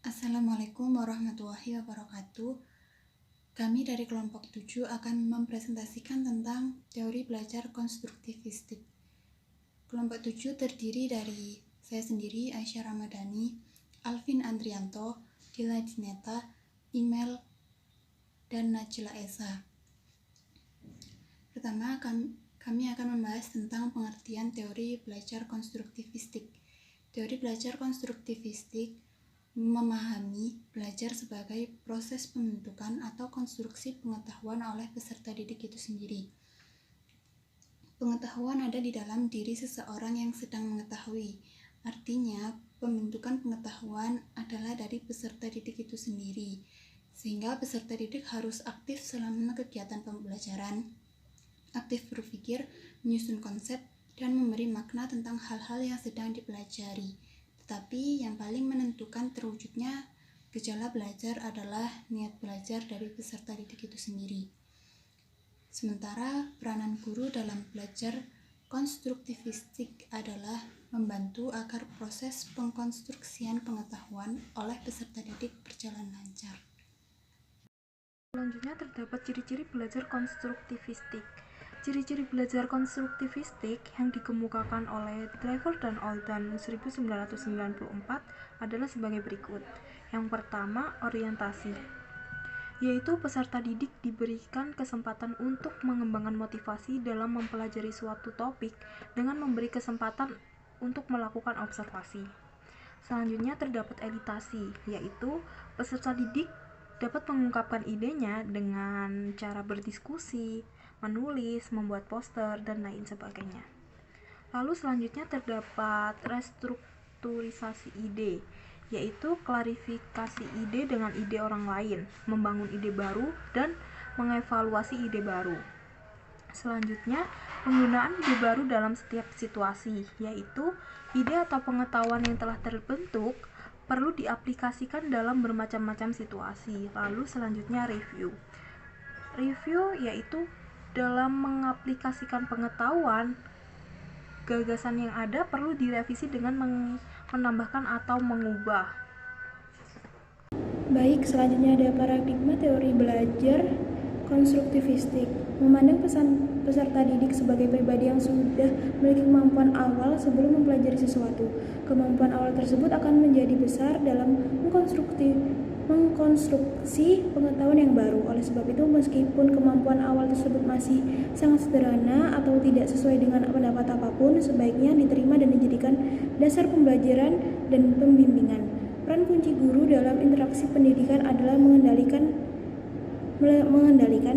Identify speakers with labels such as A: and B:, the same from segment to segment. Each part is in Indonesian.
A: Assalamualaikum warahmatullahi wabarakatuh. Kami dari kelompok 7 akan mempresentasikan tentang teori belajar konstruktivistik. Kelompok 7 terdiri dari saya sendiri, Aisyah Ramadhani, Alvin Andrianto, Dila Dineta, Imel, dan Najla Esa. Pertama, kami akan membahas tentang pengertian teori belajar konstruktivistik. Teori belajar konstruktivistik memahami belajar sebagai proses pembentukan atau konstruksi pengetahuan oleh peserta didik itu sendiri. Pengetahuan ada di dalam diri seseorang yang sedang mengetahui. Artinya, pembentukan pengetahuan adalah dari peserta didik itu sendiri. Sehingga peserta didik harus aktif selama kegiatan pembelajaran, aktif berpikir, menyusun konsep, dan memberi makna tentang hal-hal yang sedang dipelajari. Tetapi yang paling menentukan terwujudnya gejala belajar adalah niat belajar dari peserta didik itu sendiri. Sementara peranan guru dalam belajar konstruktivistik adalah membantu agar proses pengkonstruksian pengetahuan oleh peserta didik berjalan lancar.
B: Selanjutnya terdapat ciri-ciri belajar konstruktivistik. Ciri-ciri belajar konstruktivistik yang dikemukakan oleh Driver dan Oldham 1994 adalah sebagai berikut. Yang pertama, orientasi, yaitu peserta didik diberikan kesempatan untuk mengembangkan motivasi dalam mempelajari suatu topik dengan memberi kesempatan untuk melakukan observasi. Selanjutnya terdapat elitasi, yaitu peserta didik dapat mengungkapkan idenya dengan cara berdiskusi, menulis, membuat poster, dan lain sebagainya. Lalu selanjutnya terdapat restrukturisasi ide, yaitu klarifikasi ide dengan ide orang lain, membangun ide baru, dan mengevaluasi ide baru. Selanjutnya, penggunaan ide baru dalam setiap situasi, yaitu ide atau pengetahuan yang telah terbentuk perlu diaplikasikan dalam bermacam-macam situasi. Lalu selanjutnya review. Review yaitu dalam mengaplikasikan pengetahuan, gagasan yang ada perlu direvisi dengan menambahkan atau mengubah.
C: Baik, selanjutnya ada paradigma teori belajar konstruktivistik. Memandang peserta didik sebagai pribadi yang sudah memiliki kemampuan awal sebelum mempelajari sesuatu. Kemampuan awal tersebut akan menjadi besar dalam mengkonstruksi pengetahuan yang baru. Oleh sebab itu, meskipun kemampuan awal tersebut masih sangat sederhana atau tidak sesuai dengan pendapat apapun, sebaiknya diterima dan dijadikan dasar pembelajaran dan pembimbingan. Peran kunci guru dalam interaksi pendidikan adalah mengendalikan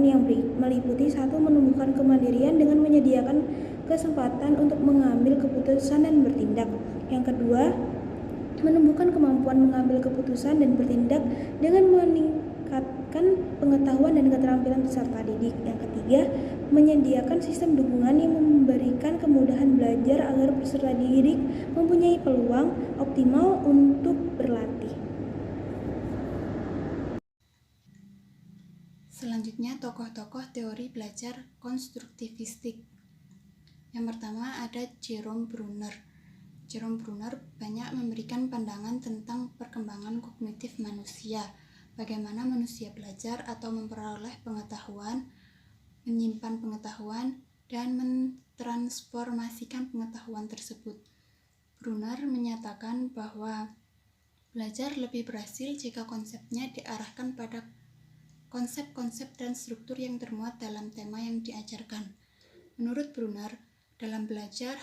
C: yang meliputi satu, menumbuhkan kemandirian dengan menyediakan kesempatan untuk mengambil keputusan dan bertindak. Yang kedua, menumbuhkan kemampuan mengambil keputusan dan bertindak dengan meningkatkan pengetahuan dan keterampilan peserta didik. Yang ketiga, menyediakan sistem dukungan yang memberikan kemudahan belajar agar peserta didik mempunyai peluang optimal untuk berlatih.
A: Selanjutnya, tokoh-tokoh teori belajar konstruktivistik. Yang pertama ada Jerome Bruner. Jerome Bruner banyak memberikan pandangan tentang perkembangan kognitif manusia, bagaimana manusia belajar atau memperoleh pengetahuan, menyimpan pengetahuan, dan mentransformasikan pengetahuan tersebut. Bruner menyatakan bahwa belajar lebih berhasil jika konsepnya diarahkan pada konsep-konsep dan struktur yang termuat dalam tema yang diajarkan. Menurut Bruner, dalam belajar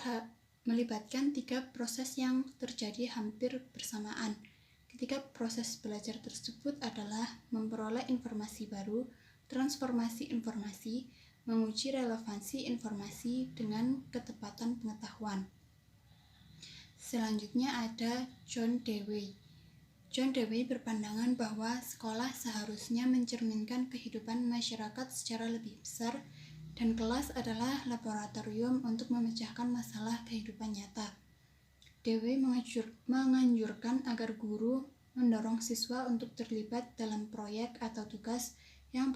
A: melibatkan 3 proses yang terjadi hampir bersamaan. Ketiga proses belajar tersebut adalah memperoleh informasi baru, transformasi informasi, menguji relevansi informasi dengan ketepatan pengetahuan. Selanjutnya ada John Dewey. John Dewey berpandangan bahwa sekolah seharusnya mencerminkan kehidupan masyarakat secara lebih besar dan kelas adalah laboratorium untuk memecahkan masalah kehidupan nyata. Dewey menganjurkan agar guru mendorong siswa untuk terlibat dalam proyek atau tugas yang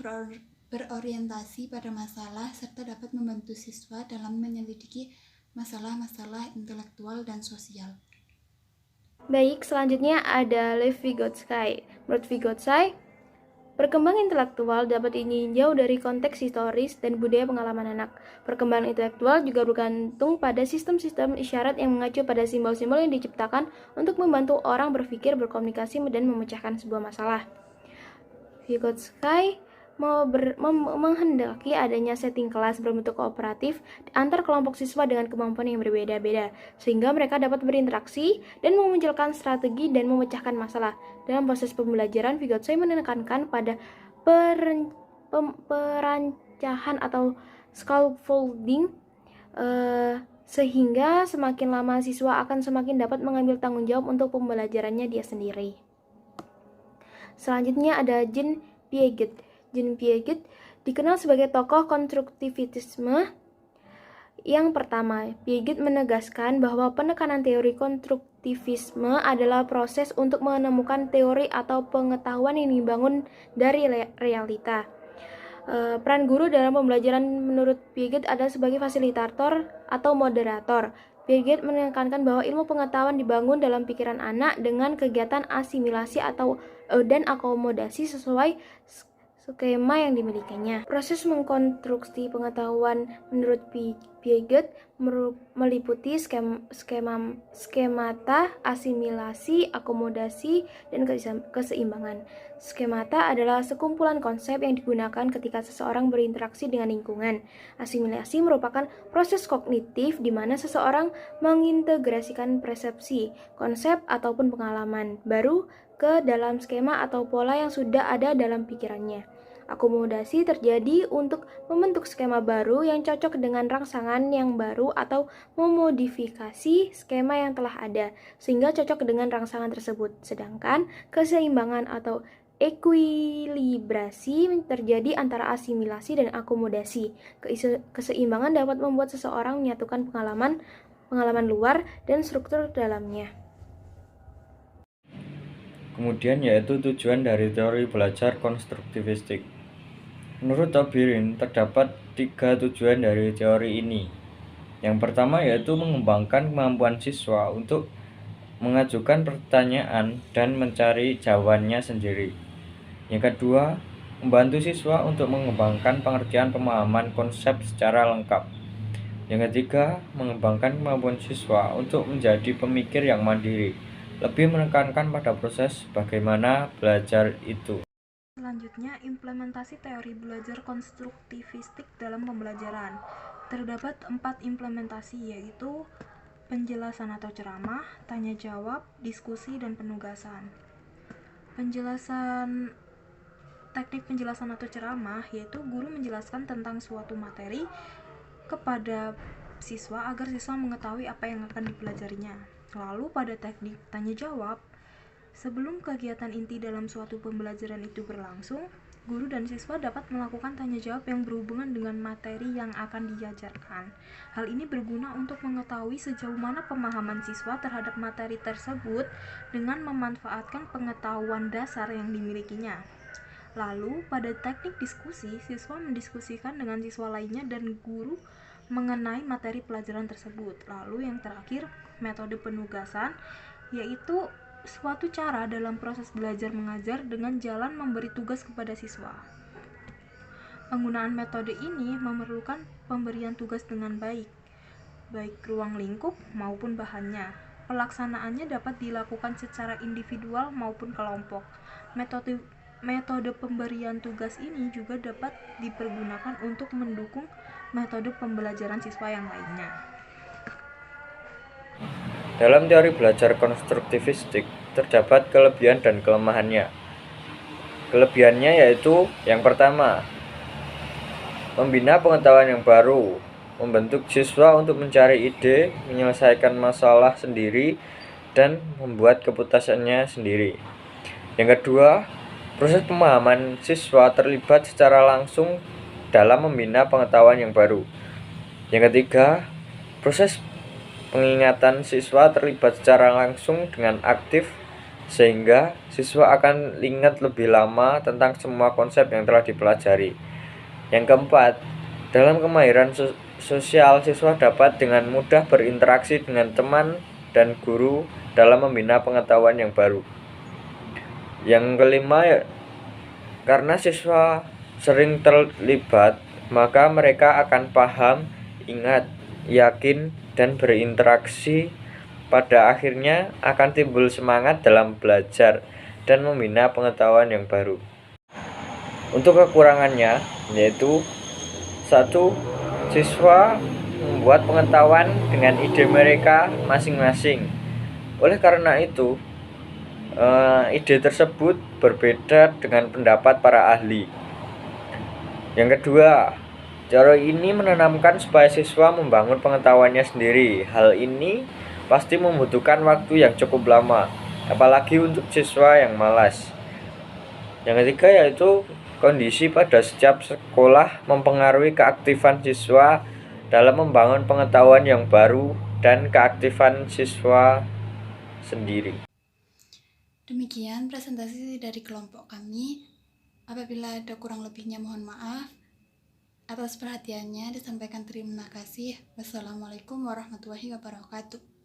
A: berorientasi pada masalah serta dapat membantu siswa dalam menyelidiki masalah-masalah intelektual dan sosial.
C: Baik, selanjutnya ada Lev Vygotsky. Menurut Vygotsky, perkembangan intelektual dapat dininjau dari konteks historis dan budaya pengalaman anak. Perkembangan intelektual juga bergantung pada sistem-sistem isyarat yang mengacu pada simbol-simbol yang diciptakan untuk membantu orang berpikir, berkomunikasi, dan memecahkan sebuah masalah. Vygotsky menghendaki adanya setting kelas berbentuk kooperatif antar kelompok siswa dengan kemampuan yang berbeda-beda, sehingga mereka dapat berinteraksi dan memunculkan strategi dan memecahkan masalah. Dalam proses pembelajaran, Vygotsky menekankan pada perancahan atau scaffolding, sehingga semakin lama siswa akan semakin dapat mengambil tanggung jawab untuk pembelajarannya dia sendiri. Selanjutnya ada Jean Piaget. Jean Piaget dikenal sebagai tokoh konstruktivisme yang pertama. Piaget menegaskan bahwa penekanan teori konstruktivisme adalah proses untuk menemukan teori atau pengetahuan yang dibangun dari realita. Peran guru dalam pembelajaran menurut Piaget adalah sebagai fasilitator atau moderator. Piaget menekankan bahwa ilmu pengetahuan dibangun dalam pikiran anak dengan kegiatan asimilasi dan akomodasi sesuai skema yang dimilikinya. Proses mengkonstruksi pengetahuan menurut Piaget meliputi skemata, asimilasi, akomodasi, dan keseimbangan. Skemata adalah sekumpulan konsep yang digunakan ketika seseorang berinteraksi dengan lingkungan. Asimilasi merupakan proses kognitif di mana seseorang mengintegrasikan persepsi, konsep, ataupun pengalaman baru ke dalam skema atau pola yang sudah ada dalam pikirannya. Akomodasi terjadi untuk membentuk skema baru yang cocok dengan rangsangan yang baru atau memodifikasi skema yang telah ada sehingga cocok dengan rangsangan tersebut. Sedangkan keseimbangan atau ekuilibrasi terjadi antara asimilasi dan akomodasi. Keseimbangan dapat membuat seseorang menyatukan pengalaman luar dan struktur dalamnya.
D: Kemudian yaitu tujuan dari teori belajar konstruktivistik. Menurut Taubira, terdapat 3 tujuan dari teori ini. Yang pertama yaitu mengembangkan kemampuan siswa untuk mengajukan pertanyaan dan mencari jawabannya sendiri. Yang kedua, membantu siswa untuk mengembangkan pengertian pemahaman konsep secara lengkap. Yang ketiga, mengembangkan kemampuan siswa untuk menjadi pemikir yang mandiri, lebih menekankan pada proses bagaimana belajar itu.
B: Selanjutnya, implementasi teori belajar konstruktivistik dalam pembelajaran. Terdapat 4 implementasi, yaitu penjelasan atau ceramah, tanya jawab, diskusi, dan penugasan. Teknik penjelasan atau ceramah yaitu guru menjelaskan tentang suatu materi kepada siswa agar siswa mengetahui apa yang akan dipelajarinya. Lalu pada teknik tanya jawab, sebelum kegiatan inti dalam suatu pembelajaran itu berlangsung, guru dan siswa dapat melakukan tanya jawab yang berhubungan dengan materi yang akan diajarkan. Hal ini berguna untuk mengetahui sejauh mana pemahaman siswa terhadap materi tersebut dengan memanfaatkan pengetahuan dasar yang dimilikinya. Lalu pada teknik diskusi, siswa mendiskusikan dengan siswa lainnya dan guru mengenai materi pelajaran tersebut. Lalu yang terakhir, metode penugasan, yaitu suatu cara dalam proses belajar mengajar dengan jalan memberi tugas kepada siswa. Penggunaan metode ini memerlukan pemberian tugas dengan baik ruang lingkup maupun bahannya. Pelaksanaannya dapat dilakukan secara individual maupun kelompok. Metode pemberian tugas ini juga dapat dipergunakan untuk mendukung metode pembelajaran siswa yang lainnya.
D: Dalam teori belajar konstruktivistik, terdapat kelebihan dan kelemahannya. Kelebihannya yaitu yang pertama, membina pengetahuan yang baru, membentuk siswa untuk mencari ide, menyelesaikan masalah sendiri, dan membuat keputusannya sendiri. Yang kedua, proses pemahaman siswa terlibat secara langsung dalam membina pengetahuan yang baru. Yang ketiga, proses pengingatan siswa terlibat secara langsung dengan aktif sehingga siswa akan ingat lebih lama tentang semua konsep yang telah dipelajari. Yang keempat, dalam kemahiran sosial siswa dapat dengan mudah berinteraksi dengan teman dan guru dalam membina pengetahuan yang baru. Yang kelima, karena siswa sering terlibat, maka mereka akan paham, ingat, yakin, dan berinteraksi. Pada akhirnya akan timbul semangat dalam belajar dan membina pengetahuan yang baru. Untuk kekurangannya, yaitu 1. Siswa membuat pengetahuan dengan ide mereka masing-masing. Oleh karena itu, ide tersebut berbeda dengan pendapat para ahli. Yang kedua, cara ini menanamkan supaya siswa membangun pengetahuannya sendiri. Hal ini pasti membutuhkan waktu yang cukup lama, apalagi untuk siswa yang malas. Yang ketiga yaitu kondisi pada setiap sekolah mempengaruhi keaktifan siswa dalam membangun pengetahuan yang baru dan keaktifan siswa sendiri.
A: Demikian presentasi dari kelompok kami. Apabila ada kurang lebihnya mohon maaf. Atas perhatiannya disampaikan terima kasih. Wassalamualaikum warahmatullahi wabarakatuh.